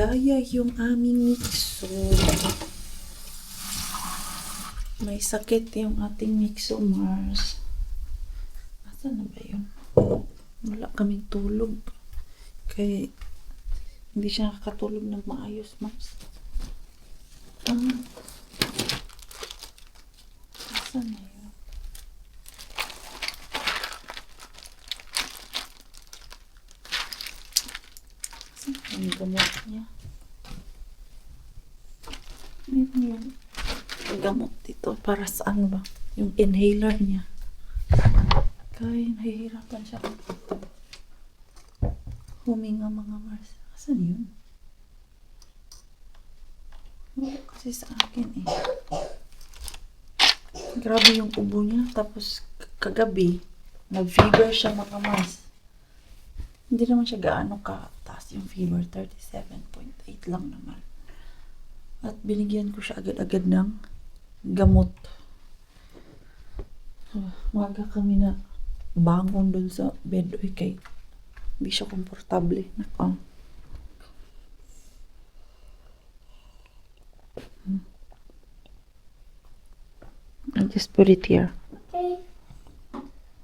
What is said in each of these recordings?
Nagyaya yung aming Mixo. May sakit yung ating Mixo, Mars. Asan na ba yun? Wala kaming tulog. Kaya hindi siya nakakatulog ng maayos, Mars. Asan na yun? Asan yung gamot niya? Meron yung gamot dito. Para saan ba? Yung inhaler niya. Kaya nahihirapan siya. Huminga mga Mars. Asan yun? Wala kasi sa akin eh. Grabe yung ubo niya. Tapos kagabi, nag-fever siya mga Mars. Hindi naman siya gaano ka-taas yung fever. 37.8 lang naman. At binigyan ko siya agad-agad ng gamot. Maga kami na bangon dun sa bed. Uy, kay hindi siya komportable. Nako. I'll just put it here. Okay.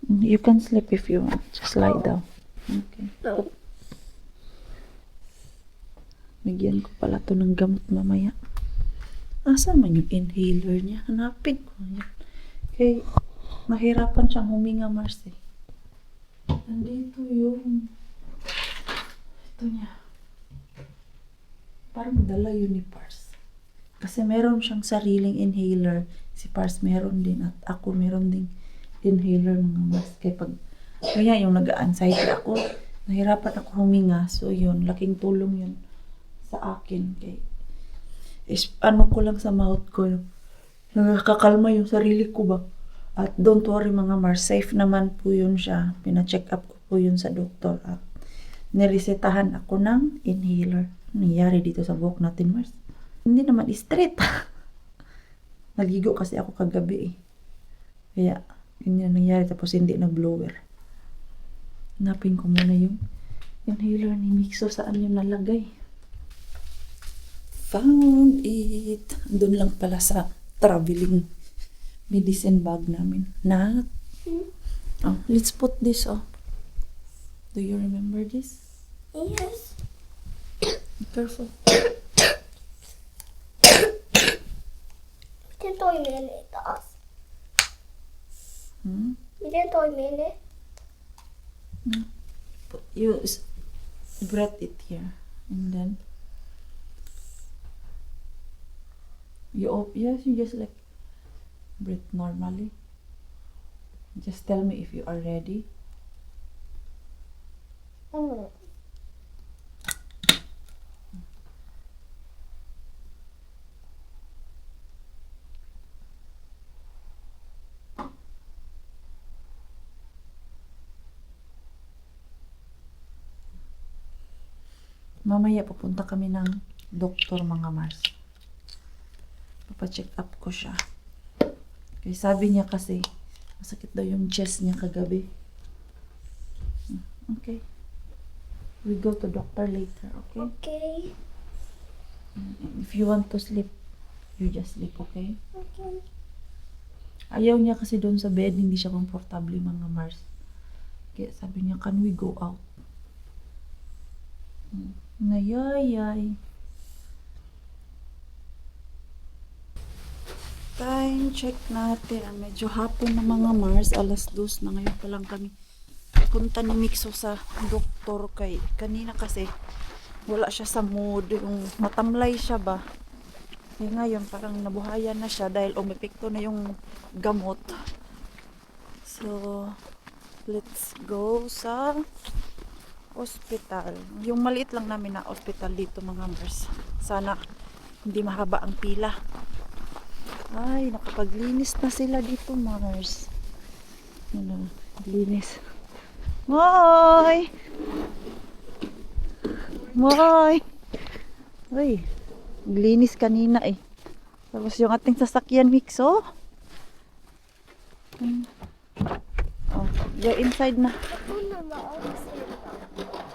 You can sleep if you want. Just lie down. Okay. No. Bigyan ko pala to ng gamot mamaya. Asan man yung inhaler niya? Hanapin ko yan. Okay. Mahirapan siyang huminga, Mars eh. Nandito yung ito niya. Parang dala yun ni Pars. Kasi meron siyang sariling inhaler. Si Pars meron din at ako meron din inhaler mga Mars. Kaya yung nag-anxiety ako, nahirapan ako huminga. So yun, laking tulong yun sa akin. Ano ko lang sa mouth ko. Nakakakalma yung sarili ko ba? At don't worry mga Mars, safe naman po yun siya. Pina-check up ko po yun sa doktor. At niresetahan ako ng inhaler. Nangyari dito sa buhok natin, Mars? Hindi naman straight. Naligo kasi ako kagabi eh. Kaya, yun yung nangyari. Tapos hindi nag-blower. Hanapin ko muna yung inhaler ni Mixo. Saan yung nalagay? Found it. Doon lang pala sa traveling medicine bag namin. Oh, let's put this off. Do you remember this? Yes. Be careful. Miten toimii ne taas? Hmm? Miten toimii ne? You breathe it here. And then yes, you just like breathe normally. Just tell me if you are ready. Mamaya pupunta kami ng doktor mga Mars. Papacheck up ko siya. Kaya sabi niya kasi, masakit daw yung chest niya kagabi. Okay. We go to doctor later, okay? Okay. If you want to sleep, you just sleep, okay? Okay. Ayaw niya kasi doon sa bed, hindi siya komportable mga Mars. Kaya sabi niya, can we go out? Nayayay. Time check natin. Medyo hapon na mga Mars. Alas 2 na ngayon pa lang kami punta ni Mixo sa doktor. Kanina kasi wala siya sa mood. Yung matamlay siya ba? Ngayon parang nabuhayan na siya dahil umepekto na yung gamot. So, let's go sa hospital. Yung maliit lang namin na hospital dito mga Mars. Sana hindi mahaba ang pila. Ay, nakapaglinis na sila dito, Mars. Linis. Moy! Moy! Uy, linis kanina eh. Tapos yung ating sasakyan, Mixo. Oh, you're inside na.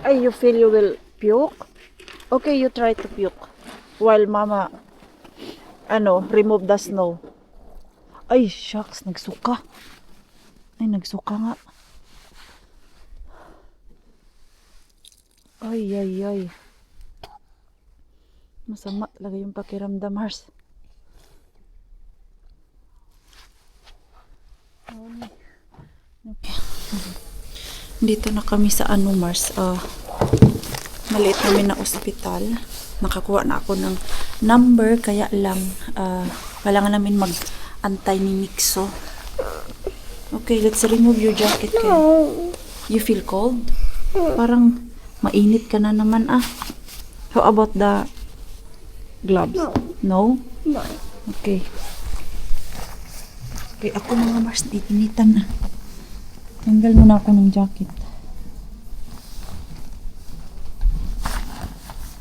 Ay, you feel you will puke? Okay, you try to puke. While mama, remove the snow. Ay, shucks, nagsuka. Ay, nagsuka nga. Ay, ay, ay. Masama talaga yung pakiramdam, Mars. Okay. Dito na kami sa Mars. Maliit namin na ospital. Nakakuha na ako ng number, kaya lang kailangan namin mag-antay ni Mixo. Okay, let's remove your jacket. Kay. You feel cold? Parang mainit ka na naman How about the gloves? No? No. Okay. Okay, ako mga Mars, itinitan na. Tanggal muna ako ng jacket.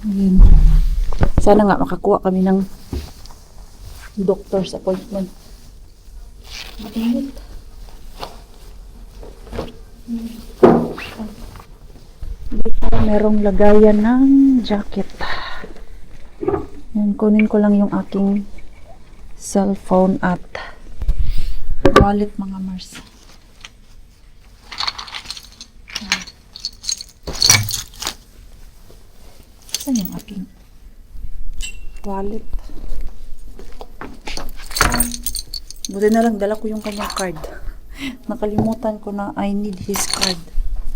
Ayan. Sana nga makakuha kami ng doctor's appointment. Mainit. Dito merong lagayan ng jacket. Yan, kunin ko lang yung aking cellphone at wallet mga Mars. Saan yung aking wallet? Buti na lang dala ko yung kanyang card. Nakalimutan ko na I need his card.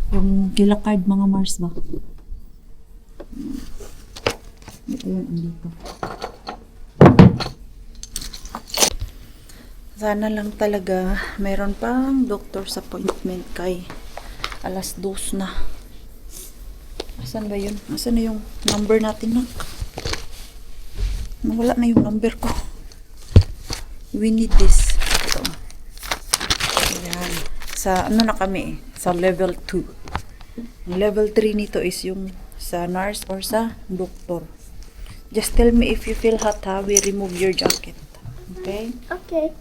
Yung kila card mga Mars ba? Ito yung andito. Sana lang talaga meron pang doctor's appointment kay alas 2 na. Asan ba yun? Asan na yung number natin na? Nawala na yung number ko. We need this. Ito. Ayan. Sa na kami sa level 2. Level 3 nito is yung sa nurse or sa doktor. Just tell me if you feel hot we remove your jacket. Okay? Okay.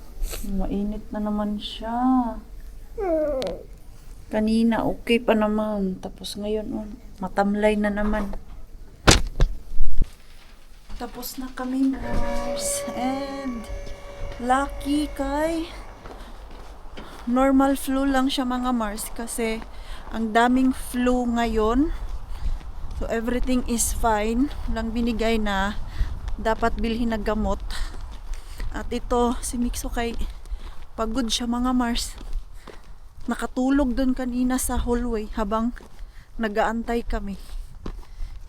Mainit na naman siya. Kanina okay pa naman. Tapos ngayon matamlay na naman. Tapos na kami nurse. And lucky kay normal flu lang siya mga Mars kasi ang daming flu ngayon. So everything is fine. Lang binigay na dapat bilhin na gamot. At ito si Mixo kay pagod siya mga Mars. Nakatulog doon kanina sa hallway habang nagaantay kami.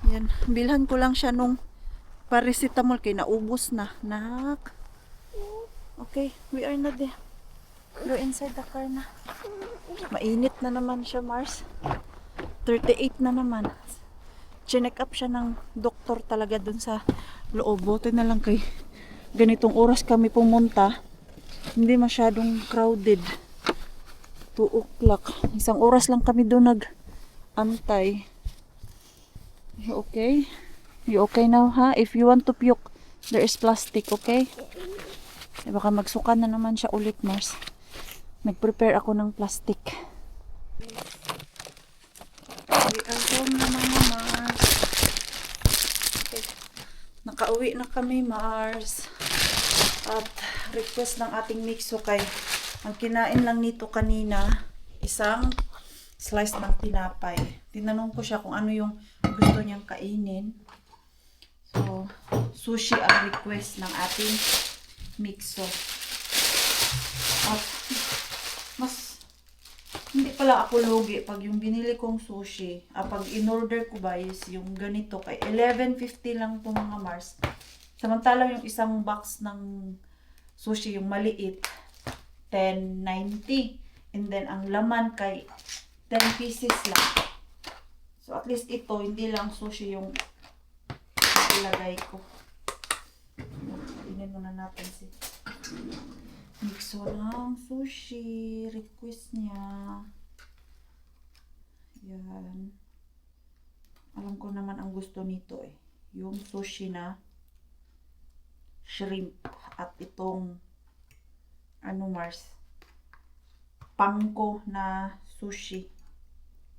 Yan, bilhan ko lang siya nung paracetamol kay naubos na. Nak. Okay, we are na there. We're inside the car na. Mainit na naman siya, Mars. 38 na naman. Chinek up siya ng doktor talaga dun sa loob. Buti na lang kay ganitong oras kami pumunta. Hindi masyadong crowded. 2 o'clock. Isang oras lang kami doon nag-antay. You okay? You okay now, ha? If you want to puke, there is plastic, okay? Eh, baka magsukan na naman siya ulit, Mars. Nag-prepare ako ng plastic. We are home na mga Mars. Okay. Nakauwi na kami, Mars. At request ng ating Mixo kay ang kinain lang nito kanina isang slice ng tinapay. Tinanong ko siya kung ano yung gusto niyang kainin. So, sushi ang request ng ating Mixo. At mas hindi pala ako lugi pag yung binili kong sushi. Pag in-order ko ba is yung ganito kay 11.50 lang to mga Mars. Samantalang yung isang box ng sushi, yung maliit, 10.90. And then, ang laman kay 10 pieces lang. So, at least ito, hindi lang sushi yung ilagay ko. Inin muna natin si Mixo ng sushi. Request niya. Yan. Alam ko naman ang gusto nito yung sushi na shrimp at itong Mars pangko na sushi.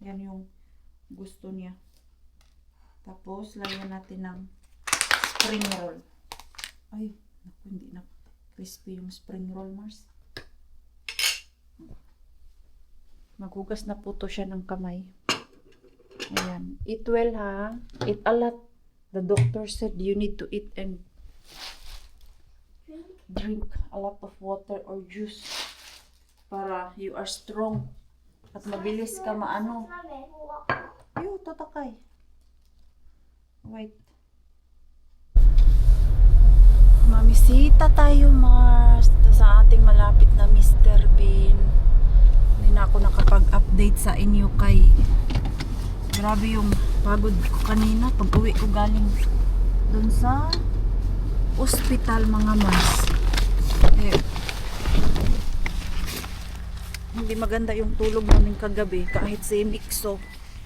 Yan yung gusto niya. Tapos, lagyan natin ng spring roll. Ay, naku, hindi na crispy yung spring roll, Mars. Maghugas na po to siya ng kamay. Ayan. Eat well, ha? Eat a lot. The doctor said you need to eat and drink a lot of water or juice para you are strong at mabilis ka maano. Yo, tatakay. Wait. Mamisita tayo, Mars, sa ating malapit na Mr. Bean. Hindi na ako nakapag-update sa inyo kay grabe yung pagod ko kanina pag uwi ko galing dun sa ospital, mga Mars. Hindi maganda yung tulog namin kagabi kahit si Mikso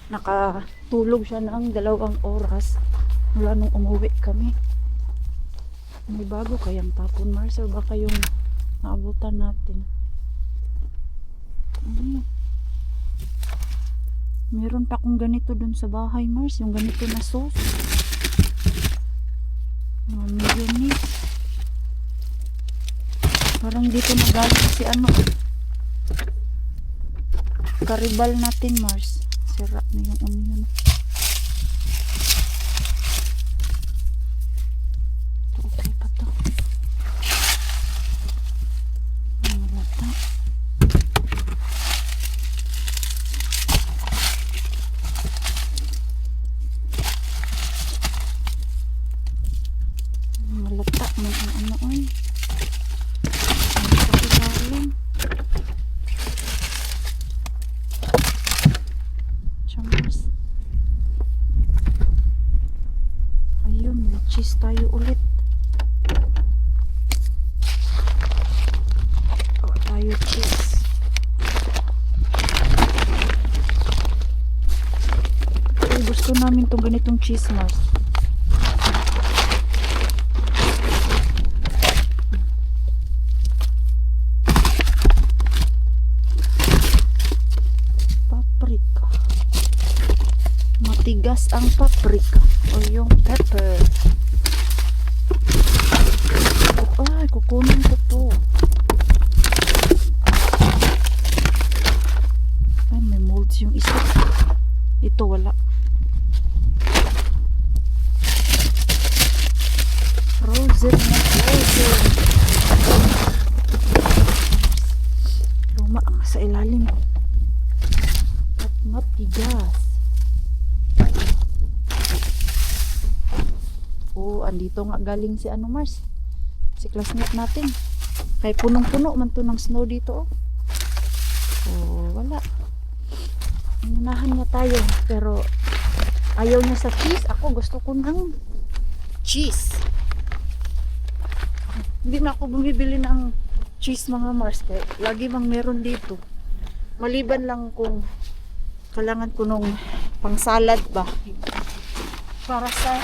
nakatulog siya ng 2 oras mula nung umuwi kami. May bago kayang tapon, Mars, o baka yung naabutan natin. Meron pa akong ganito dun sa bahay, Mars, yung ganito na sauce. Mayonnaise. Parang dito nagaling si ano, karibal natin, Mars. Sira na yung onion. Okay pa to. Malata. Malata mo ang ano ay. Malata. Chambers. Ayun, may cheese tayo ulit. Tayo cheese. Ay, gusto namin itong ganitong cheese, Mars. Paprika. Matigas ang paprika o yung pepper. Ay, kukunin ko to. Ay, may molds yung isa. Ito wala. Frozen na frozen. Luma ang sa ilalim. At matigas. Oh, andito nga galing si ano, Mars. Si classmate natin. Kay punong-puno man to ng snow dito, oh. Oh, wala. Inunahan niya tayo. Pero ayaw niya sa cheese. Ako gusto ko ng cheese. Hindi na ako bumibili ng cheese, mga Mars. Kaya lagi bang meron dito. Maliban lang kung kailangan ko nung pang salad ba. Para sa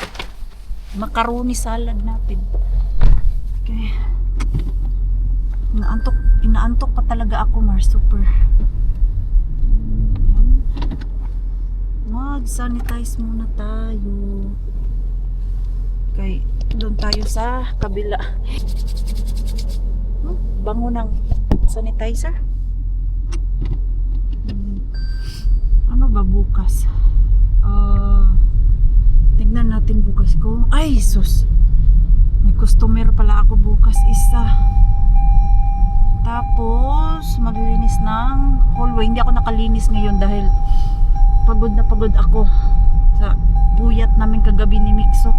macaroni salad natin. Okay. Inaantok pa talaga ako, Mars. Super. Mag-sanitize muna tayo. Okay, doon tayo sa kabila. Bango ng sanitizer. Ano ba bukas? Tignan natin bukas ko. Ay, sus! May customer pala ako bukas, isa. Tapos, maglinis ng hallway. Hindi ako nakalinis ngayon dahil pagod na pagod ako sa buyat namin kagabi ni Mikso.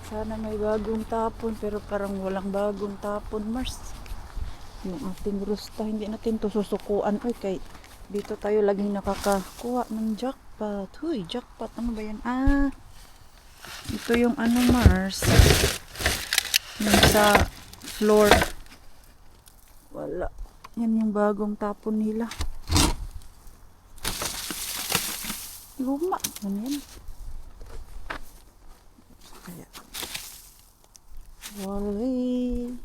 Sana may bagong tapon, pero parang walang bagong tapon, Mars. Yung ating rusta, hindi natin to susukuan. Oy, kay dito tayo laging nakakakuha ng jackpot. Huy, jackpot. Ano ba yan? Ah, ito yung ano, Mars. Yung sa floor. Wala. Yan yung bagong tapon nila. Luma. Ano yan? Kaya. Wally.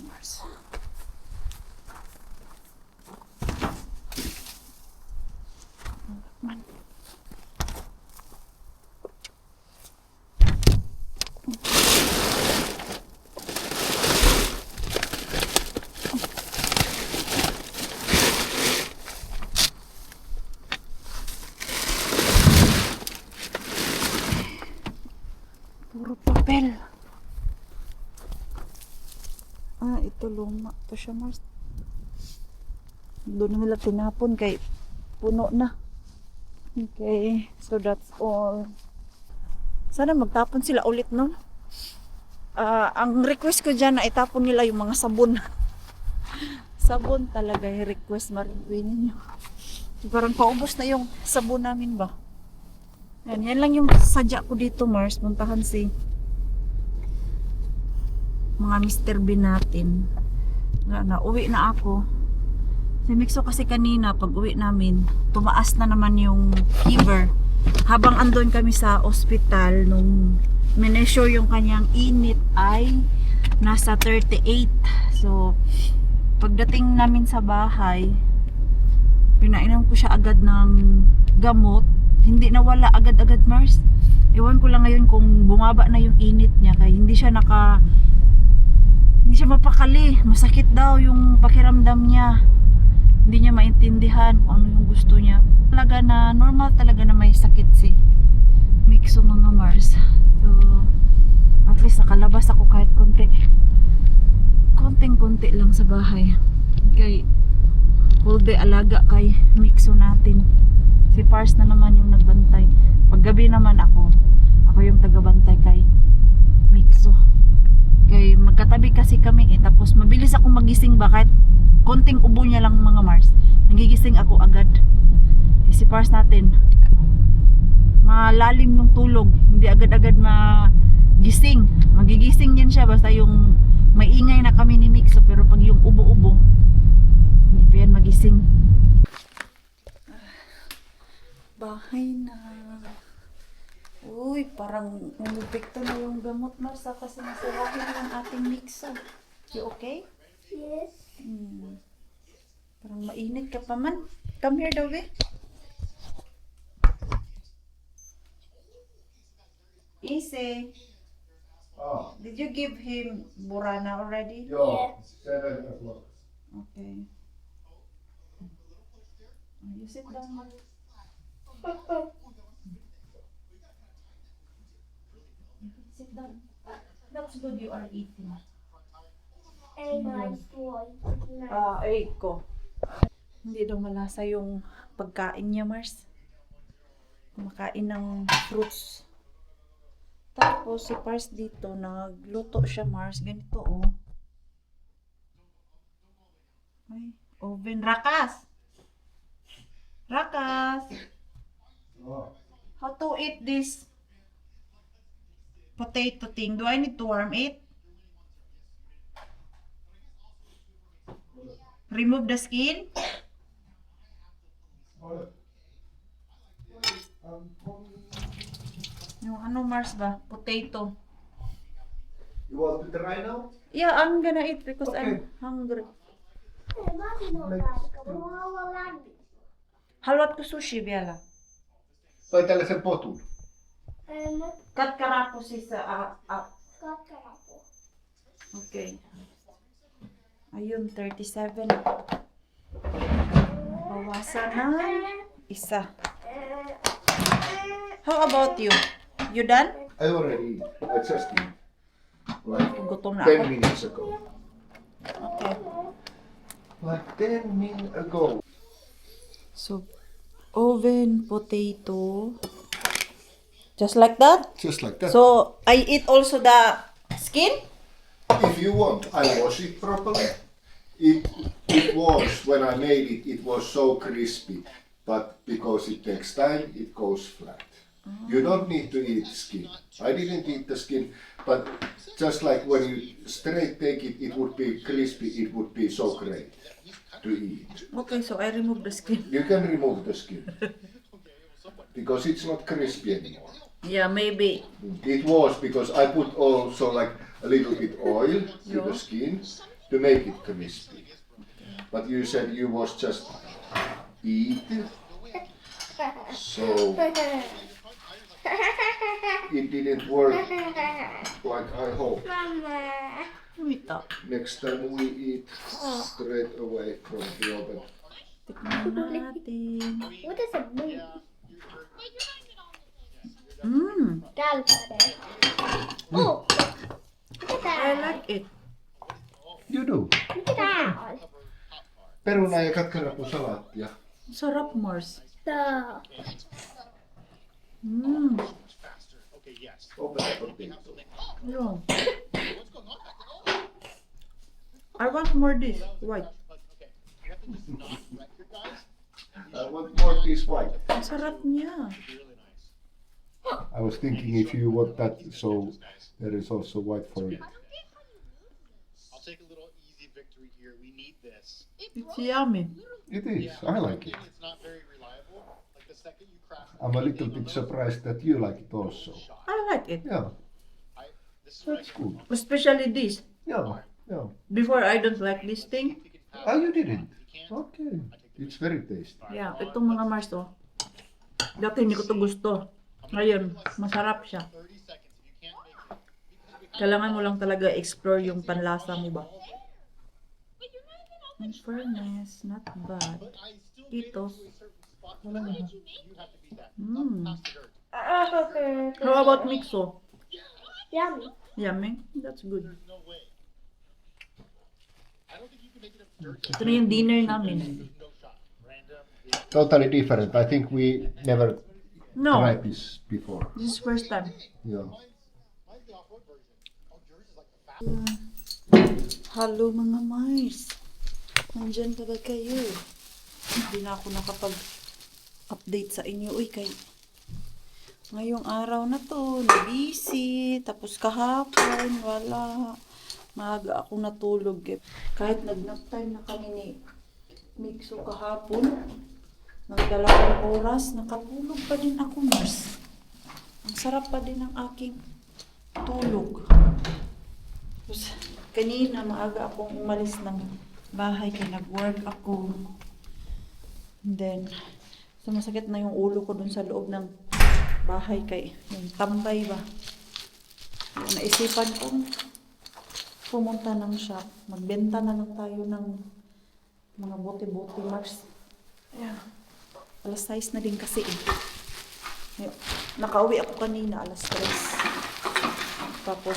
Mars. Ah, ito luma. Ito siya, Mars. Doon nila tinapon kay puno na. Okay, so that's all. Sana magtapon sila ulit, no? Ang request ko dyan na itapon nila yung mga sabon. Sabon talaga yung request, maribin ninyo. Parang paubos na yung sabon namin ba? Yan lang yung sadya ko dito, Mars. Puntahan si mga Mr. Bean natin. Uwi na ako. Si Mixo kasi kanina, pag uwi namin, tumaas na naman yung fever. Habang andun kami sa ospital, nung mineasure yung kanyang init ay nasa 38. So, pagdating namin sa bahay, pinainom ko siya agad ng gamot. Hindi nawala agad-agad, Mars. Ewan ko lang ngayon kung bumaba na yung init niya, kaya hindi siya mapakali. Masakit daw yung pakiramdam niya. Hindi niya maintindihan kung ano yung gusto niya. Talaga na normal talaga na may sakit si Mixo, mga Mars. So, at least nakalabas ako kahit konting-konti lang sa bahay. Kay whole day alaga kay Mixo natin. Si Pars na naman yung nagbantay. Paggabi naman ako yung tagabantay kay Mixo. Kay magkatabi kasi kami tapos mabilis ako magising ba kahit konting ubo niya lang, mga Mars. Nagigising ako agad. Si Pars natin malalim yung tulog. Hindi agad-agad magising. Magigising yan siya basta yung may ingay na kami ni Mixo, pero pag yung ubo-ubo hindi pa yan magising. Bahay na. Uy, parang umipekto na yung gamot, Mars, kasi nasirahin na yung ating Mixo. You okay? Yes. Parang mainit ka pa man. Come here, Dove. Easy. Oh, Did you give him Burana already? yeah, 7 o'clock. Okay. You sit down. Sit down. That's good you are eating. And nice boy. Ay ko. Hindi daw malasa yung pagkain niya, Mars. Kumakain ng fruits. Tapos si Pars dito, nagluto siya, Mars. Ganito, oh. Ay, oven. Rakas! Rakas! Oh, How to eat this potato thing? Do I need to warm it? Remove the skin? oh. Yung ano, Mars ba? Potato. You want to try now? Yeah, I'm gonna eat because I'm Okay. hungry. Kawalan. Haluatko sushi vielä? Tai tällaisen potun. Katkarapo siis Katkarapo. Okay. Ayun, 37. Bawasan na isa. How about you? You done? I already eat. I just eat. Like Gutom na 10 ako. minutes ago. Okay. Like 10 minutes ago. So, oven potato. Just like that? Just like that. So, I eat also the skin? If you want, I wash it properly. It was, when I made it, it was so crispy. But because it takes time, it goes flat. You don't need to eat skin. I didn't eat the skin, but just like when you straight take it, it would be crispy, it would be so great to eat. Okay, so I remove the skin. You can remove the skin. Because it's not crispy anymore. Yeah, maybe. It was because I put also like a little bit oil to the skin to make it crispy. But you said you was just eat, so it didn't work like I hope. Mama. Wait up. Next time we eat straight away from the oven. Tikman natin. What is a bee? Mmm, Dal. Oh. Look at I that. like it. You do. Look at that. Peruna ja katkerapusalaattia. Sarap, Mars. The Mm. Open the potato. Yeah. I want more this. White. I want more this white. Ang sarap niya. I was thinking if you want that, so there is also white for it. I'll take a little easy victory here. We need this. It's yummy. It is. I like it. It's not very reliable. Like the second you crash, I'm a little bit surprised that you like it also. I like it. Yeah, this is what I that's good. Especially this. Yeah, yeah. Before, I don't like this thing. Ah, you didn't? Okay. It's very tasty. Yeah, itong mga Mars to. Dati hindi ko to gusto. Ngayon, masarap siya. 30 seconds. If you can't make it, because we Kailangan mo lang talaga explore yung panlasa mo ba. In fairness, not bad. but I still made it to a Itos. certain spot. You have to beat that. Mm. Past the dirt. okay. How about mixo? Yummy. Yummy? That's good. There's no way. I don't think you can make it up dirt. Ito na yung dinner namin. There's no shot. Random. Totally different. I think we never No, tried this before. this is first time. Yeah. Mine's the off-road version. Oh, yours is like the fast. Hello mga Mars. Nandyan pa ba kayo? Hindi na ako nakapag-update sa inyo. Uy, kay ngayong araw na to, na-busy. Tapos kahapon, wala. Maaga ako natulog. Kahit nag-nap time na kami ni Mixo kahapon, ng 2 oras, nakatulog pa din ako, Mars. Ang sarap pa din ang aking tulog. Tapos, kanina, maaga akong umalis ng bahay kaya nag-work ako. And then, sumasakit na yung ulo ko dun sa loob ng bahay kay yung tambay ba. Naisipan kong pumunta ng shop. Magbenta na lang tayo ng mga bote-bote, Mars. Ayan. Alas 6 na din kasi eh. Nakauwi ako kanina, alas 3. Tapos,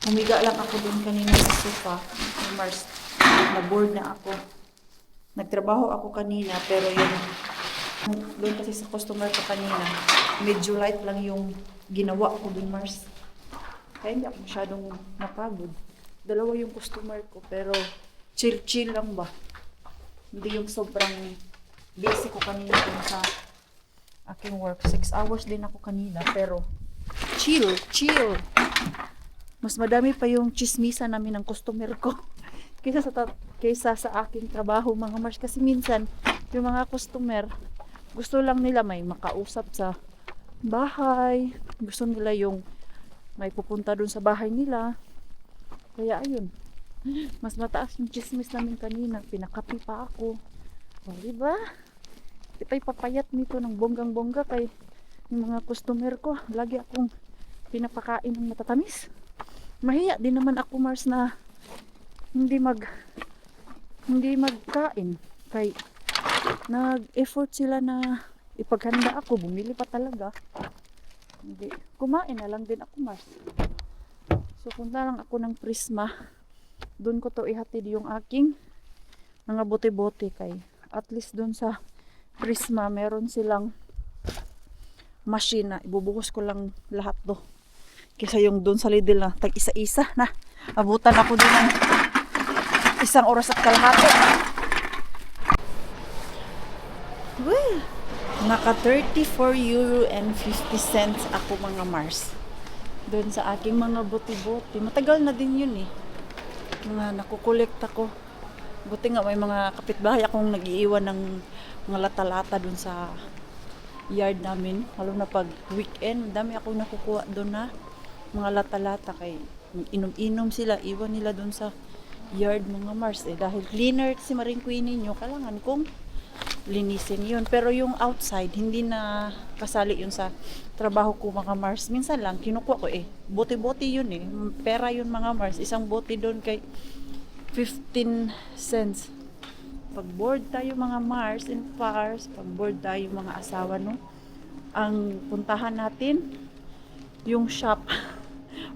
humiga lang ako dun kanina sa sofa. Mars, na-bored na ako. Nagtrabaho ako kanina, pero yung doon kasi sa customer ko kanina, medyo light lang yung ginawa ko dun, Mars. Kaya hindi ako masyadong napagod. 2 yung customer ko, pero chill-chill lang ba? Hindi yung sobrang busy ko kanina dun sa aking work. 6 hours din ako kanina, pero chill. Mas madami pa yung chismisa namin ng customer ko kaysa sa aking trabaho, mga Mars. Kasi minsan, yung mga customer, gusto lang nila may makausap sa bahay. Gusto nila yung may pupunta dun sa bahay nila. Kaya ayun, mas mataas yung chismis namin kanina. Pinakapi pa ako. O, diba? Di pa ipapayat nito ng bonggang-bongga kay yung mga customer ko. Lagi akong pinapakain ng matatamis. Mahiya din naman ako, Mars, na hindi magkain. Kay nag-effort sila na ipaghanda ako. Bumili pa talaga. Hindi. Kumain na lang din ako, Mars. So, punta lang ako ng Prisma. Doon ko to ihatid yung aking mga bote-bote kay at least doon sa Prisma meron silang machine na ibubuhos ko lang lahat do. Kaysa yung doon sa Lidl na tag isa-isa na abutan ako din ng 1 oras at kalahati. Well, naka 34 euro and 50 cents ako, mga Mars. Doon sa aking mga bote-bote. Matagal na din yun eh. Mga nakukolekt ako. Buti nga may mga kapitbahay akong nag-iiwan ng mga lata-lata dun sa yard namin. Lalo na pag weekend, dami akong nakukuha dun na mga lata-lata. Kay inom-inom sila, iwan nila dun sa yard, mga Mars. Eh, dahil cleaner si Maring Queenie nyo, kailangan kong linisin yun. Pero yung outside, hindi na kasali yun sa trabaho ko, mga Mars. Minsan lang, kinukuha ko eh. Bote-bote yun eh. Pera yun, mga Mars. Isang bote doon kay 15 cents. Pag bored tayo, mga Mars and Pars, pag bored tayo, mga asawa, no? Ang puntahan natin, yung shop.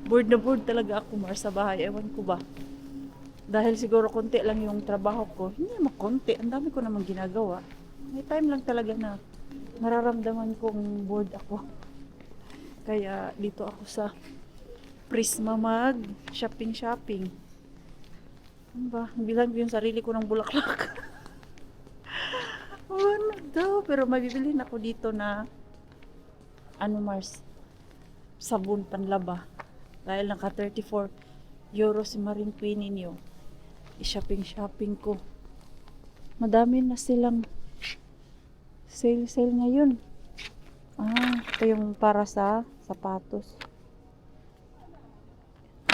Bored na bored talaga ako, Mars, sa bahay. Ewan ko ba. Dahil siguro konti lang yung trabaho ko. Hindi naman konti. Ang dami ko namang ginagawa. May time lang talaga na nararamdaman kong bored ako. Kaya dito ako sa Prisma mag shopping. Ano ba? Bilang ko yung sarili ko ng bulaklak. Ano daw? Pero mabibilhin ako dito na ano Mars? Sabon panlaba. Dahil naka 34 euro si Marine Queen ninyo. I-shopping ko. Madami na silang sale ngayon. Ito yung para sa sapatos.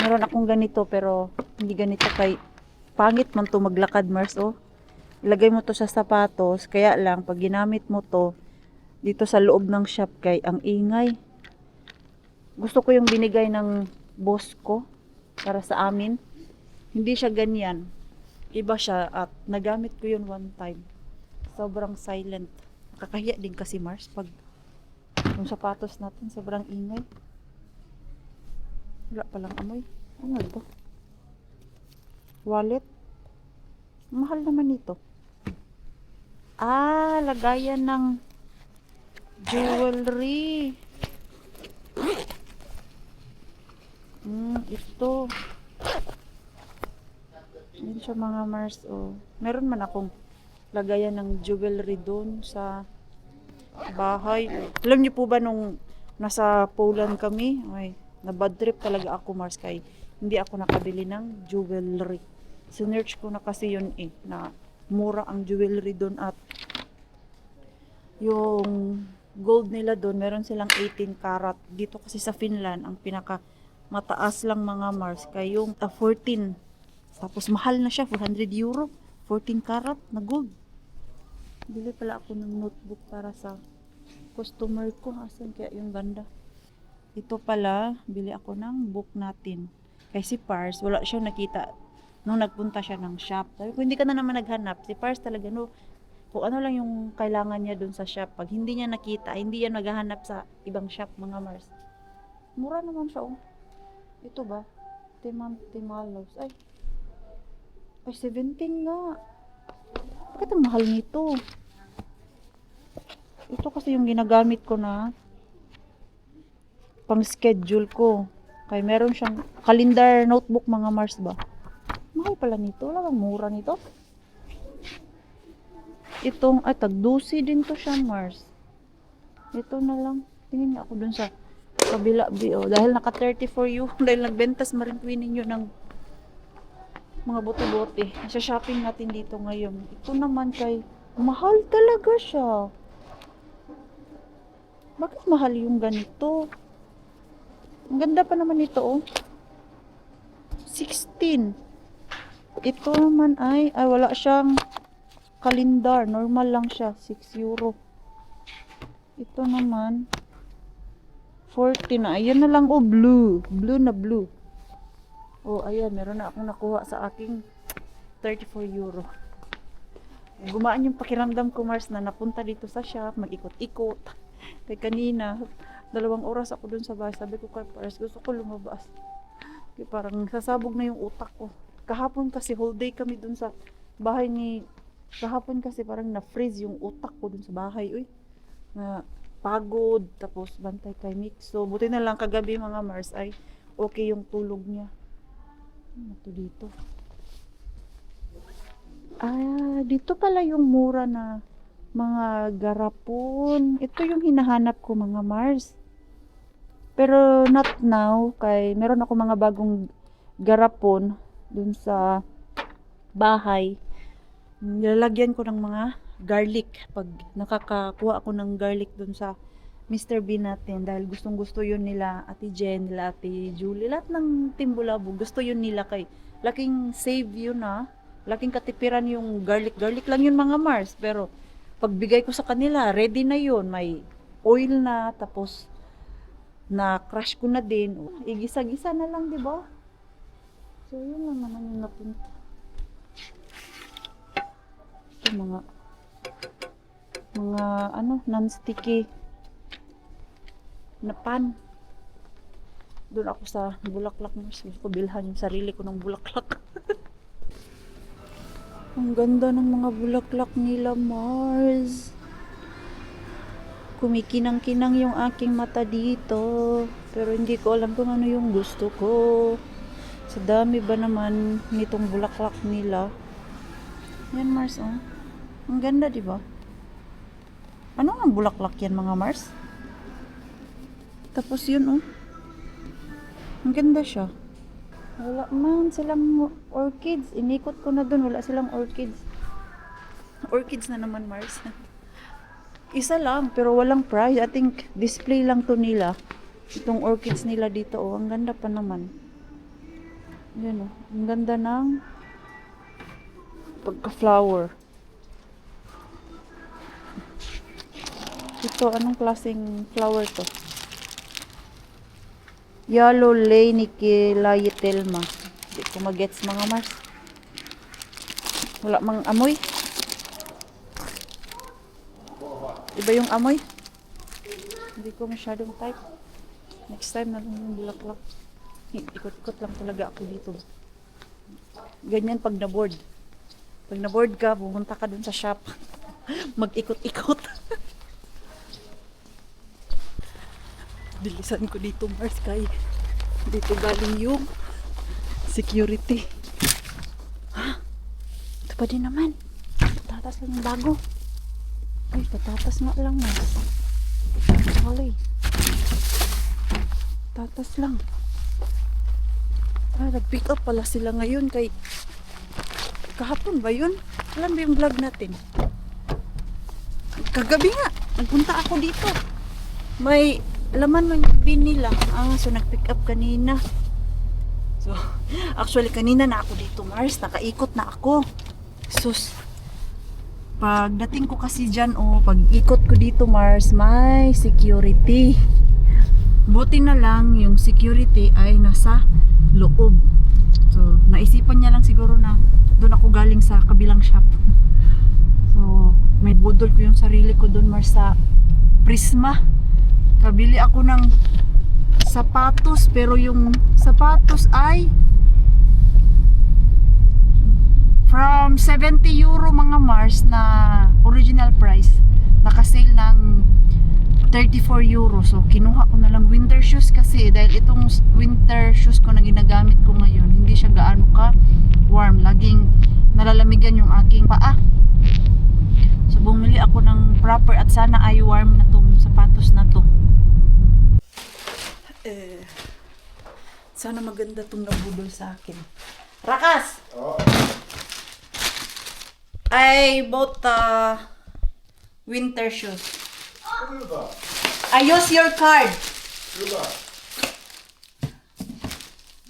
Meron akong ganito pero hindi ganito kay pangit man to maglakad Mars oh. Ilagay mo to sa sapatos, kaya lang pag ginamit mo to dito sa loob ng shop kay ang ingay. Gusto ko yung binigay ng boss ko para sa amin. Hindi siya ganyan. Iba siya at nagamit ko yun one time. Sobrang silent. Nakakahiya din kasi Mars pag yung sapatos natin sobrang ingay. Wala palang amoy. Ano ito? Wallet. Mahal naman ito. Lagayan ng jewelry. Ito. Yan siya mga Mars. Oh. Meron man akong lagayan ng jewelry doon sa bahay. Alam niyo po ba nung nasa Poland kami, ay, na bad trip talaga ako Mars kay hindi ako nakabili ng jewelry. Sinearch ko na kasi yun na mura ang jewelry doon at yung gold nila doon, meron silang 18 karat. Dito kasi sa Finland, ang pinaka mataas lang mga Mars kay yung 14. Tapos mahal na siya, 400 euro. 14 karat na gold. Bili pala ako ng notebook para sa customer ko. Asan kaya yung ganda? Ito pala, bili ako ng book natin. Kay si Pars, wala siyang nakita nung nagpunta siya ng shop. Sabi ko, hindi ka na naman naghanap. Si Pars talaga, no, kung ano lang yung kailangan niya dun sa shop. Pag hindi niya nakita, hindi yan maghahanap sa ibang shop, mga Mars. Mura naman siya, oh. Ito ba? Timalos. Ay, 17 nga. Bakit ang mahal nito? Ito kasi yung ginagamit ko na pang schedule ko. Kaya meron siyang calendar notebook mga Mars ba? Mahal pala nito. Wala bang mura nito? Itong, tag-12 din to siya Mars. Ito na lang. Tingin niya ako dun sa kabila. Dahil naka 34 euro. Dahil nagbentas Marine Queen ninyo ng mga bote-bote. Sa shopping natin dito ngayon. Ito naman kay mahal talaga siya. Bakit mahal yung ganito? Ang ganda pa naman ito, oh. 16. Ito naman ay wala siyang kalendar. Normal lang siya. 6 euro. Ito naman 14 na. Ayan na lang, oh, blue. Blue na blue. Oh, ayan. Meron na akong nakuha sa aking 34 euro. Gumaan yung pakiramdam ko, Mars, na napunta dito sa shop. Mag-ikot-ikot. Kaya kanina, 2 oras ako dun sa bahay. Sabi ko kay Pars, gusto ko lumabas. Kaya parang sasabog na yung utak ko. Kahapon kasi whole day kami dun sa bahay ni... Kahapon kasi parang na-freeze yung utak ko dun sa bahay. Uy, na pagod. Tapos bantay kay Mix. So, buti na lang kagabi mga Mars ay okay yung tulog niya. Ano to dito? Dito pala yung mura na mga garapon. Ito yung hinahanap ko mga Mars. Pero not now, kay meron ako mga bagong garapon dun sa bahay. Nilalagyan ko ng mga garlic. Pag nakakakuha ako ng garlic dun sa Mr. Bean natin, dahil gustong gusto yun nila Ate Jen, nila Ate Julie, lahat ng Team Bulabog, gusto yun nila kay laking save yun laking katipiran yung garlic lang yun mga Mars, pero pagbigay ko sa kanila, ready na yun, may oil na, tapos na crush ko na din, igisa-gisa na lang, di ba? So yun lang naman yung napunta. Ito mga non-sticky na pan. Doon ako sa bulaklak, Mars. Gusto ko bilhan yung sarili ko ng bulaklak. Ang ganda ng mga bulaklak nila, Mars. Kumikinang-kinang yung aking mata dito. Pero hindi ko alam kung ano yung gusto ko. Sa dami ba naman nitong bulaklak nila. Yan, Mars, oh. Ang ganda, di ba? Ano ang bulaklak yan, mga Mars? Tapos yun, oh. Ang ganda siya. Wala man silang orchids. Inikot ko na dun. Wala silang orchids. Orchids na naman, Mars. Isa lang, pero walang price. I think display lang to nila. Itong orchids nila dito, oh. Ang ganda pa naman. Yan, oh. Ang ganda ng pagka-flower. Ito, anong klaseng flower to? Yellow Leinike Layetelma. Hindi ko magets, mga Mars. Wala mang amoy. Iba yung amoy. Hindi ko masyadong type. Next time na lang yung bulaklak. Ikot-ikot lang talaga ako dito. Ganyan pag na-board. Pag na-board ka, pumunta ka dun sa shop. Mag-ikot-ikot. Bilisan ko dito, Mars, kay dito galing yung security. Ha? Ito pa din naman. Patatas lang yung bago. Ay, patatas nga lang, Mars. Wala. Patatas lang. Ah, nag-pick up pala sila ngayon kay kahapon ba yun? Alam ba yung vlog natin? Kagabi nga, nagpunta ako dito. May laman ng bin nila. So nag-pick up kanina. So, actually kanina na ako dito, Mars. Nakaikot na ako. Sus. Pagdating ko kasi dyan, pag ikot ko dito, Mars, may security. Buti na lang yung security ay nasa loob. So, naisipan niya lang siguro na doon ako galing sa kabilang shop. So, may budol ko yung sarili ko doon, Mars, sa Prisma. Kabili ako ng sapatos, pero yung sapatos ay from 70 euro, mga Mars, na original price. Naka-sale ng 34 euro. So, kinuha ko na lang winter shoes kasi dahil itong winter shoes ko na ginagamit ko ngayon, hindi siya gaano ka warm. Laging nalalamigan yung aking paa. So, bumili ako ng proper at sana ay warm na tong sapatos na to. Sana maganda tong nabudol sa akin. Rakas! Oh. I bought winter shoes. Hyvä. I use your card. Hyvä.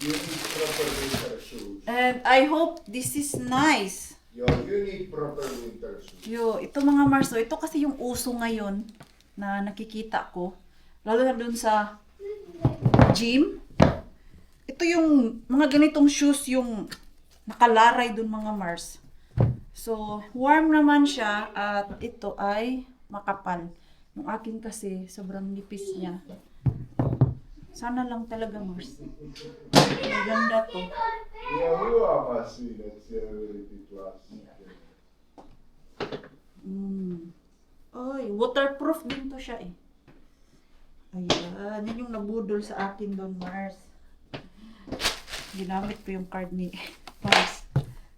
You need proper winter shoes. And I hope this is nice. You need proper winter shoes. Ito mga Mars, ito kasi yung uso ngayon na nakikita ko. Lalo na dun sa gym. Ito yung mga ganitong shoes yung nakalaray dun, mga Mars. So, warm naman siya at ito ay makapal. Yung akin kasi sobrang nipis niya. Sana lang talaga, Mars. Maganda to. Ja huomasin, että siellä yritit laskea. Ay, waterproof din to siya eh. Ayan, yan yung nabudol sa akin doon, Mars. Ginamit ko yung card ni Mars.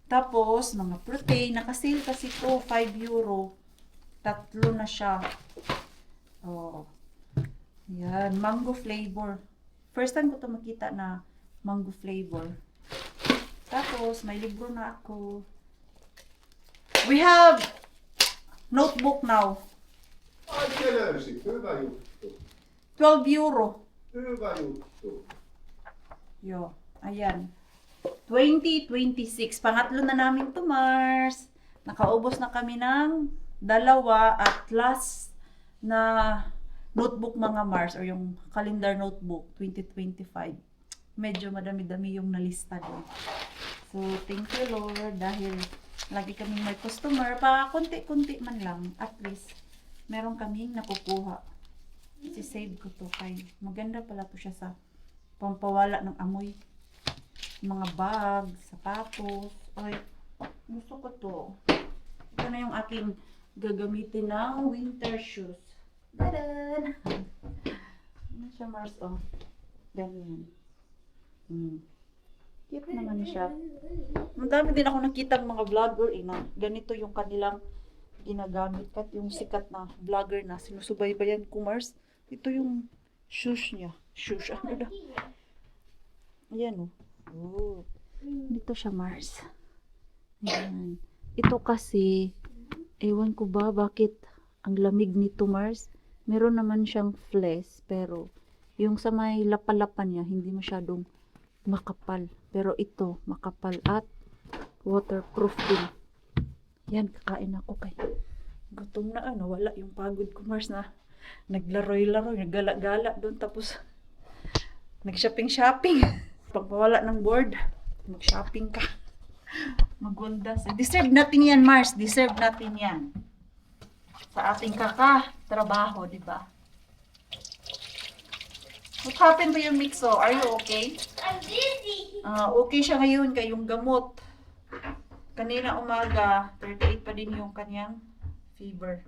Tapos, mga protein, naka-sale kasi ko, 5 euro. 3 na siya. Oh. Yan, mango flavor. First time ko to makita na mango flavor. Tapos, may libro na ako. We have notebook now. Ai, se löysit. Hyvä juttu. 12 euro. Hyvä juttu. Yo, ayan. 2026. Pangatlo na namin to, Mars. Nakaubos na kami ng 2 at last na notebook, mga Mars, or yung calendar notebook 2025. Medyo madami-dami yung nalista doon. So, thank you, Lord, dahil lagi kaming may customer. Pa konti-konti man lang, at least meron kaming nakukuha. Si-save ko to kay maganda pala to siya sa pampawala ng amoy. Mga bag, sapatos, ay Gusto ko to. Ito na yung aking gagamitin ng winter shoes. Tadan! Ano siya, Mars? Oh. Ganyan. Cute naman siya. Ang dami din ako nakita ng mga vlogger na ganito yung kanilang ginagamit. At yung sikat na vlogger na sinusubaybayan ko, Mars. Ito yung shoes niya. Shoes. Ano na? Ayan, oh. Oh. Dito siya, Mars. Ayan. Ito kasi, ewan ko ba bakit ang lamig nito, Mars. Meron naman siyang fleece, pero yung sa may lapalapan niya, hindi masyadong makapal. Pero ito, makapal at waterproof din. Yan, kakain ako kay gutom na wala yung pagod ko, Mars, na naglaroy-laroy, naggala-gala doon, tapos nag-shopping-shopping. Pag mawala ng board, mag-shopping ka. Magwaldas. Deserve natin yan, Mars. Deserve natin yan. Sa ating kaka-trabaho, di ba? What happened to your Mixo? Are you okay? I'm dizzy. Okay siya ngayon kay yung gamot. Kanina umaga, 38 pa din yung kanyang fever.